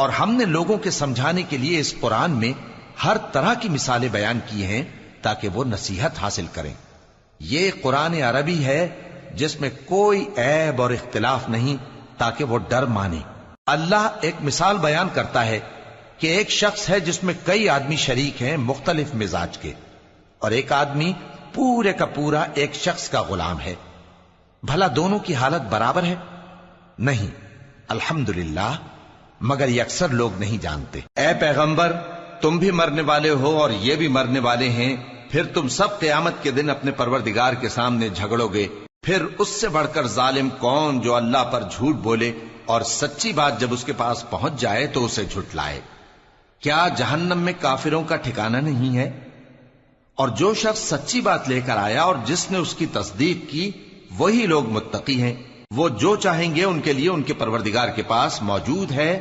اور ہم نے لوگوں کے سمجھانے کے لیے اس قرآن میں ہر طرح کی مثالیں بیان کی ہیں تاکہ وہ نصیحت حاصل کریں۔ یہ قرآن عربی ہے جس میں کوئی عیب اور اختلاف نہیں تاکہ وہ ڈر مانے۔ اللہ ایک مثال بیان کرتا ہے کہ ایک شخص ہے جس میں کئی آدمی شریک ہیں مختلف مزاج کے، اور ایک آدمی پورے کا پورا ایک شخص کا غلام ہے۔ بھلا دونوں کی حالت برابر ہے؟ نہیں، الحمدللہ، مگر یہ اکثر لوگ نہیں جانتے۔ اے پیغمبر، تم بھی مرنے والے ہو اور یہ بھی مرنے والے ہیں، پھر تم سب قیامت کے دن اپنے پروردگار کے سامنے جھگڑو گے۔ پھر اس سے بڑھ کر ظالم کون جو اللہ پر جھوٹ بولے اور سچی بات جب اس کے پاس پہنچ جائے تو اسے جھٹلائے۔ کیا جہنم میں کافروں کا ٹھکانہ نہیں ہے؟ اور جو شخص سچی بات لے کر آیا اور جس نے اس کی تصدیق کی، وہی لوگ متقی ہیں۔ وہ جو چاہیں گے ان کے لیے ان کے پروردگار کے پاس موجود ہے،